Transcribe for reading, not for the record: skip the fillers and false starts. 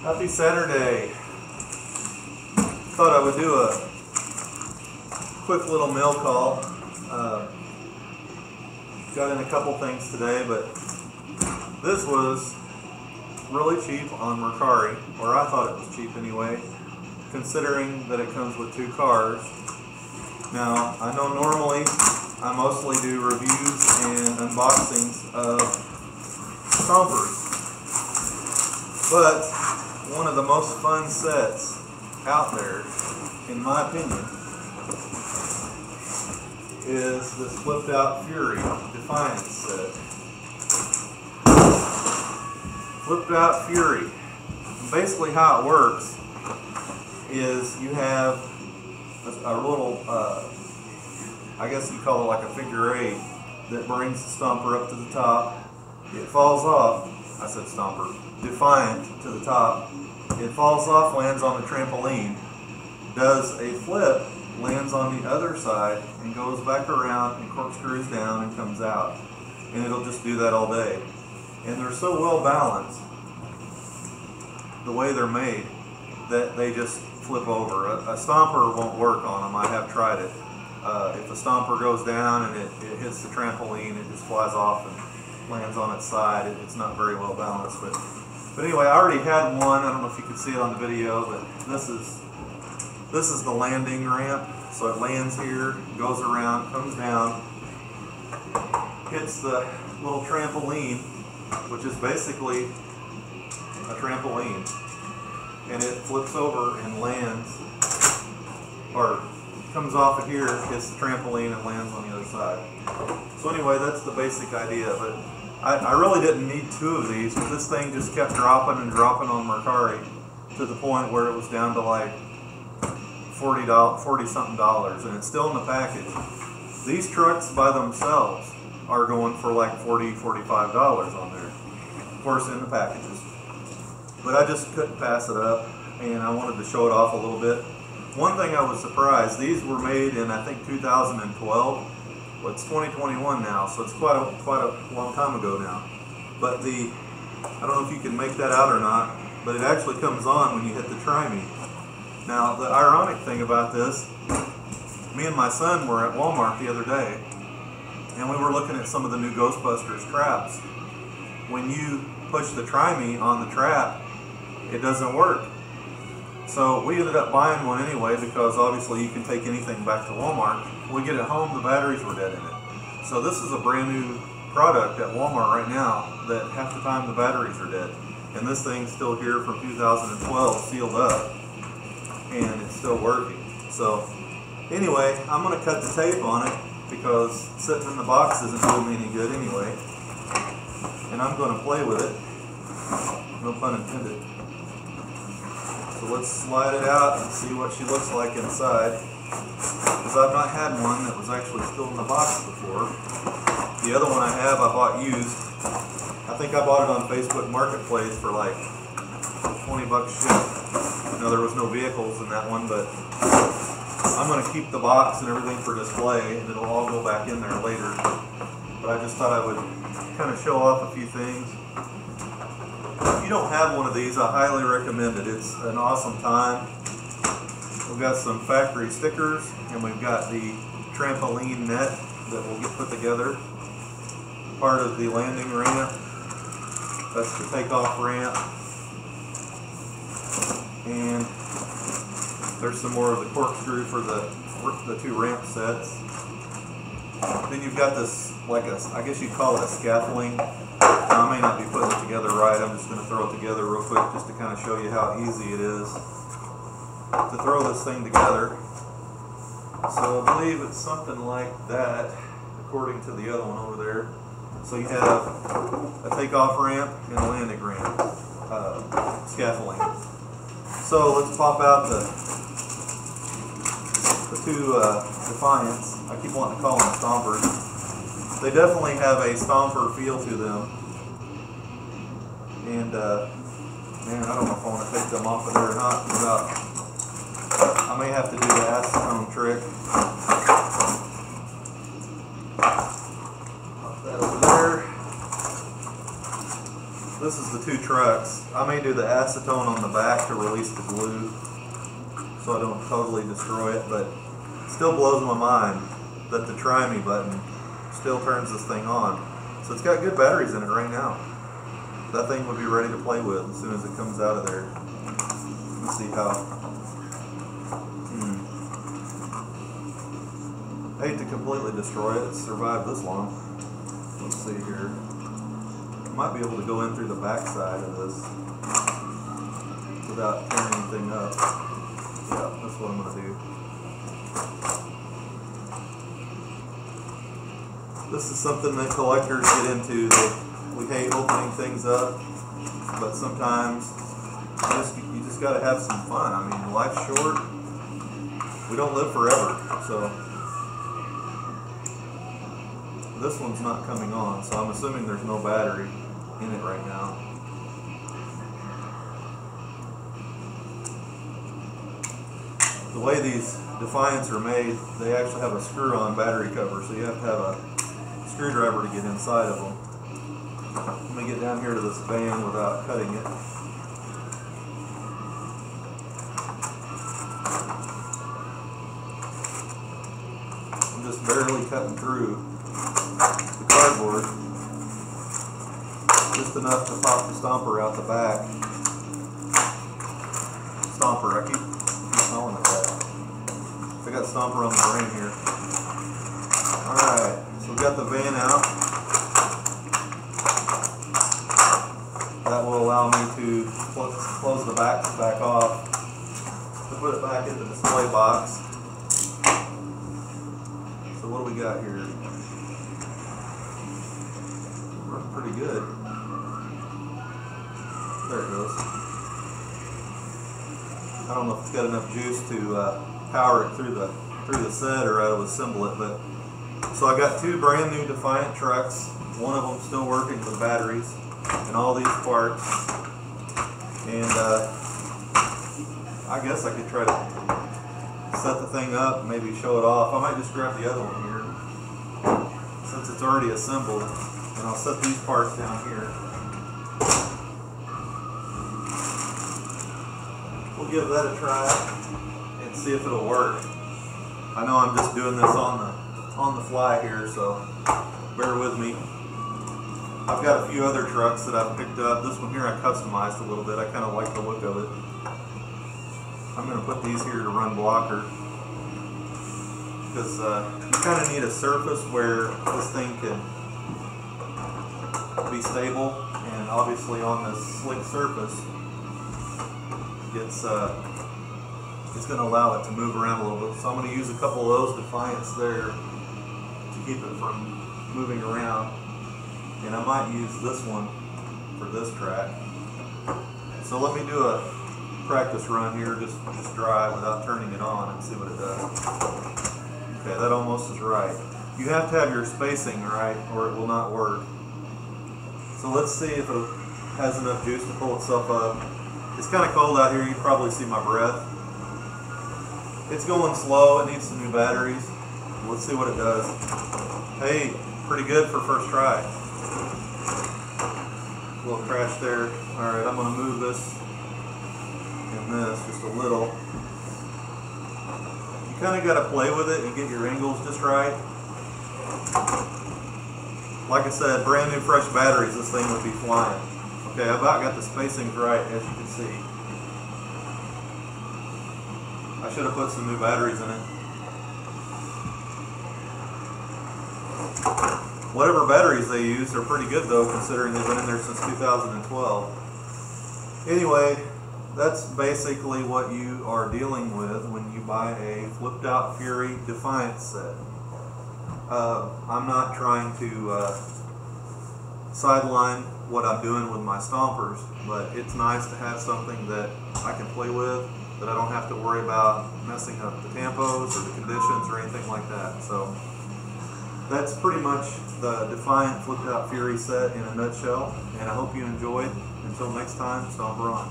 Happy Saturday. Thought I would do a quick little mail call. Got in a couple things today, but this was really cheap on Mercari, or I thought it was cheap anyway, considering that it comes with 2 cars. Now, I know normally I mostly do reviews and unboxings of stompers, but one of the most fun sets out there, in my opinion, is this flipped out Fury Defiance set. Flipped out Fury. Basically how it works is you have a little, I guess you call it like a figure 8 that brings the stomper up to the top. It falls off, I said stomper, Defiant to the top. It falls off, lands on the trampoline, does a flip, lands on the other side, and goes back around and corkscrews down and comes out. And it'll just do that all day. And they're so well balanced, the way they're made, that they just flip over. A stomper won't work on them. I have tried it. If the stomper goes down and it hits the trampoline, it just flies off and lands on its side. It's not very well balanced. But anyway, I already had one. I don't know if you can see it on the video, but this is the landing ramp. So it lands here, goes around, comes down, hits the little trampoline, which is basically a trampoline, and it flips over and lands, or comes off of here, hits the trampoline, and lands on the other side. So anyway, that's the basic idea. But I really didn't need 2 of these, but this thing just kept dropping and dropping on Mercari to the point where it was down to like $40 something, and it's still in the package. These trucks by themselves are going for like $40, $45 on there, of course, in the packages. But I just couldn't pass it up, and I wanted to show it off a little bit. One thing I was surprised, these were made in I think 2012. Well, it's 2021 now, so it's quite a long time ago now. But I don't know if you can make that out or not, but it actually comes on when you hit the try me. Now, the ironic thing about this, me and my son were at Walmart the other day, and we were looking at some of the new Ghostbusters traps. When you push the try me on the trap, it doesn't work. So we ended up buying one anyway, because obviously you can take anything back to Walmart. When we get it home, the batteries were dead in it. So this is a brand new product at Walmart right now that half the time the batteries are dead. And this thing's still here from 2012, sealed up, and it's still working. So anyway, I'm going to cut the tape on it, because sitting in the box isn't doing me any good anyway. And I'm going to play with it, no pun intended. So let's slide it out and see what she looks like inside, because I've not had one that was actually still in the box before. The other one I have, I bought used. I think I bought it on Facebook Marketplace for like 20 bucks shipped. Now, there was no vehicles in that one, but I'm going to keep the box and everything for display, and it'll all go back in there later. But I just thought I would kind of show off a few things. If you don't have one of these, I highly recommend it. It's an awesome time. We've got some factory stickers, and we've got the trampoline net that will get put together. Part of the landing ramp. That's the takeoff ramp. And there's some more of the corkscrew for the 2 ramp sets. Then you've got this, like I guess you'd call it a scaffolding. Now, I may not be putting it together right. I'm just going to throw it together real quick just to kind of show you how easy it is to throw this thing together. So I believe it's something like that, according to the other one over there. So you have a takeoff ramp and a landing ramp, scaffolding. So let's pop out the 2 Defiants. I keep wanting to call them stompers. They definitely have a stomper feel to them. And man, I don't know if I want to take them off of there or not. I may have to do the acetone trick. Pop that over there. This is the two trucks. I may do the acetone on the back to release the glue so I don't totally destroy it, but it still blows my mind that the try me button still turns this thing on. So it's got good batteries in it right now. That thing would be ready to play with as soon as it comes out of there. Let's see how. I hate to completely destroy it. It's survived this long. Let's see here. I might be able to go in through the back side of this without tearing anything up. Yeah, that's what I'm going to do. This is something that collectors get into. We hate opening things up, but sometimes you just got to have some fun. I mean, life's short. We don't live forever, so this one's not coming on, so I'm assuming there's no battery in it right now. The way these Defiants are made, they actually have a screw-on battery cover, so you have to have a screwdriver to get inside of them. Let me get down here to this van without cutting it. I'm just barely cutting through the cardboard, just enough to pop the stomper out the back. Stomper, I keep calling it that. I got stomper on the brain here. Alright, so we've got the van out. That will allow me to close the back off to put it back in the display box. So what do we got here? Pretty good. There it goes. I don't know if it's got enough juice to power it through the set or I would assemble it, but so I got two brand new Defiant trucks. One of them still working with batteries and all these parts, and I guess I could try to set the thing up, maybe show it off. I might just grab the other one here since it's already assembled. And I'll set these parts down here. We'll give that a try and see if it'll work. I know I'm just doing this on the fly here, so bear with me. I've got a few other trucks that I've picked up. This one here I customized a little bit. I kind of like the look of it. I'm going to put these here to run blocker because you kind of need a surface where this thing can be stable, and obviously on this slick surface it's going to allow it to move around a little bit. So I'm going to use a couple of those Defiants there to keep it from moving around, and I might use this one for this track. So let me do a practice run here, just dry without turning it on, and see what it does. Okay, that almost is right. You have to have your spacing right or it will not work. So let's see if it has enough juice to pull itself up. It's kind of cold out here. You can probably see my breath. It's going slow. It needs some new batteries. Let's see what it does. Hey, pretty good for first try. A little crash there. Alright, I'm going to move this and this just a little. You kind of got to play with it and get your angles just right. Like I said, brand new fresh batteries, this thing would be flying. Okay, I about got the spacings right, as you can see. I should have put some new batteries in it. Whatever batteries they use are pretty good though, considering they've been in there since 2012. Anyway, that's basically what you are dealing with when you buy a flipped out Fury Defiant set. I'm not trying to sideline what I'm doing with my stompers, but it's nice to have something that I can play with, that I don't have to worry about messing up the tampos or the conditions or anything like that. So that's pretty much the Defiant flipped out Fury set in a nutshell, and I hope you enjoyed. Until next time, stomper on.